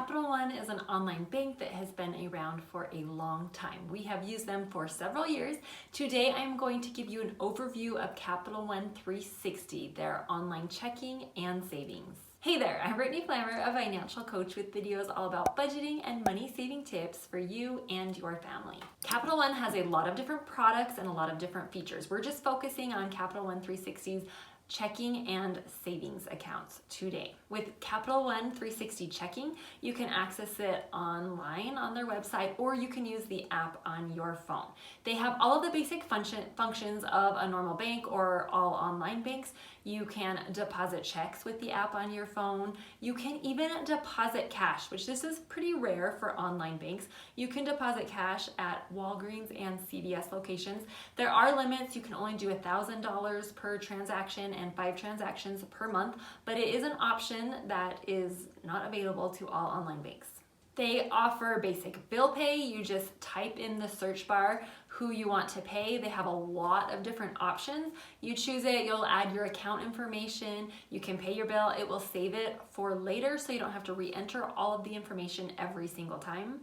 Capital One is an online bank that has been around for a long time. We have used them for several years. Today I'm going to give you an overview of Capital One 360, their online checking and savings. Hey there, I'm Brittany Flammer, a financial coach with videos all about budgeting and money saving tips for you and your family. Capital One has a lot of different products and a lot of different features. We're just focusing on Capital One 360's checking and savings accounts today. With Capital One 360 checking, you can access it online on their website, or you can use the app on your phone. They have all of the basic functions of a normal bank or all online banks. You can deposit checks with the app on your phone. You can even deposit cash, which this is pretty rare for online banks. You can deposit cash at Walgreens and CVS locations. There are limits. You can only do $1,000 per transaction and 5 transactions per month, but it is an option that is not available to all online banks. They offer basic bill pay. You just type in the search bar who you want to pay. They have a lot of different options. You choose it, you'll add your account information, you can pay your bill, it will save it for later so you don't have to re-enter all of the information every single time.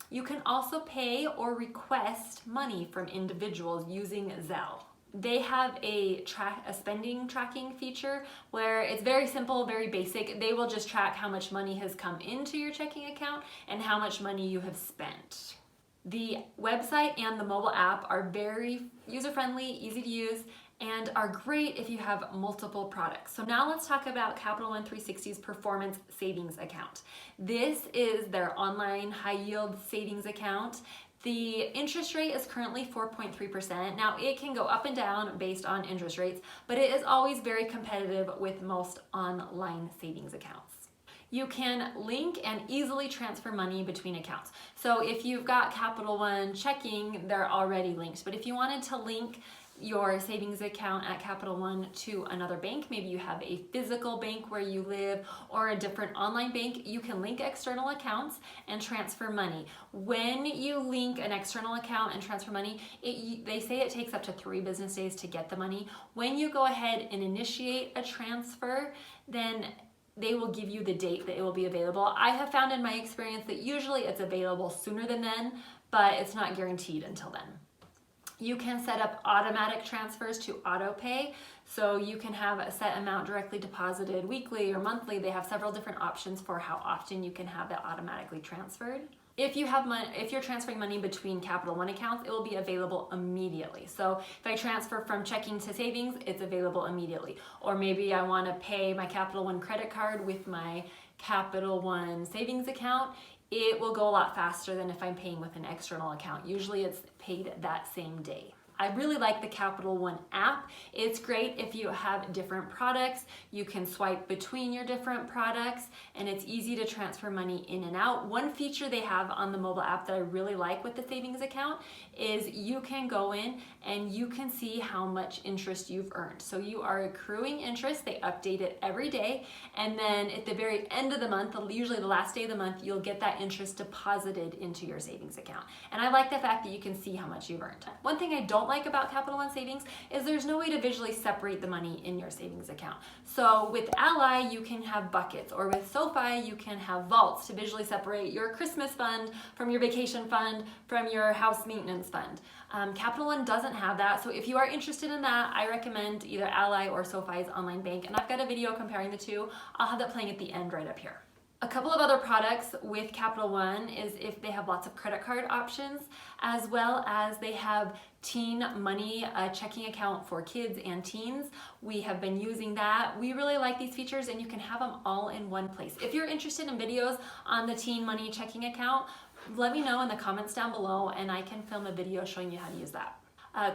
You can also pay or request money from individuals using Zelle. They have a spending tracking feature where it's very simple, very basic. They will just track how much money has come into your checking account and how much money you have spent. The website and the mobile app are very user-friendly, easy to use, and are great if you have multiple products. So now let's talk about Capital One 360's performance savings account. This is their online high-yield savings account. The interest rate is currently 4.3%. Now it can go up and down based on interest rates, but it is always very competitive with most online savings accounts. You can link and easily transfer money between accounts. So if you've got Capital One checking, they're already linked. But if you wanted to link your savings account at Capital One to another bank, maybe you have a physical bank where you live or a different online bank, you can link external accounts and transfer money. When you link an external account and transfer money, they say it takes up to 3 business days to get the money. When you go ahead and initiate a transfer, then they will give you the date that it will be available. I have found in my experience that usually it's available sooner than then, but it's not guaranteed until then. You can set up automatic transfers to auto pay, so you can have a set amount directly deposited weekly or monthly. They have several different options for how often you can have that automatically transferred. If you're transferring money between Capital One accounts, it will be available immediately. So if I transfer from checking to savings, it's available immediately. Or maybe I want to pay my Capital One credit card with my Capital One savings account. It will go a lot faster than if I'm paying with an external account. Usually it's paid that same day. I really like the Capital One app. It's great if you have different products. You can swipe between your different products and it's easy to transfer money in and out. One feature they have on the mobile app that I really like with the savings account is you can go in and you can see how much interest you've earned. So you are accruing interest. They update it every day, and then at the very end of the month, usually the last day of the month, you'll get that interest deposited into your savings account. And I like the fact that you can see how much you've earned. One thing I don't like about Capital One savings is there's no way to visually separate the money in your savings account. So with Ally, you can have buckets, or with SoFi, you can have vaults to visually separate your Christmas fund from your vacation fund from your house maintenance fund. Capital One doesn't have that, so if you are interested in that, I recommend either Ally or SoFi's online bank, and I've got a video comparing the two. I'll have that playing at the end right up here. A couple of other products with Capital One is if they have lots of credit card options, as well as they have teen money, a checking account for kids and teens. We have been using that. We really like these features, and you can have them all in one place. If you're interested in videos on the teen money checking account, let me know in the comments down below and I can film a video showing you how to use that.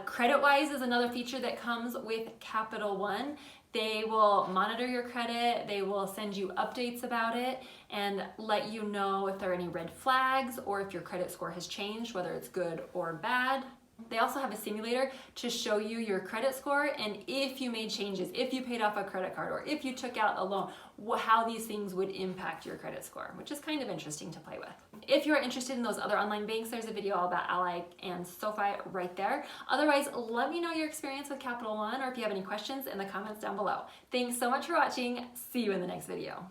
CreditWise is another feature that comes with Capital One. They will monitor your credit, they will send you updates about it and let you know if there are any red flags or if your credit score has changed, whether it's good or bad. They also have a simulator to show you your credit score and if you made changes, if you paid off a credit card, or if you took out a loan, how these things would impact your credit score, which is kind of interesting to play with. If you're interested in those other online banks, there's a video all about Ally and SoFi right there. Otherwise, let me know your experience with Capital One, or if you have any questions in the comments down below. Thanks so much for watching. See you in the next video.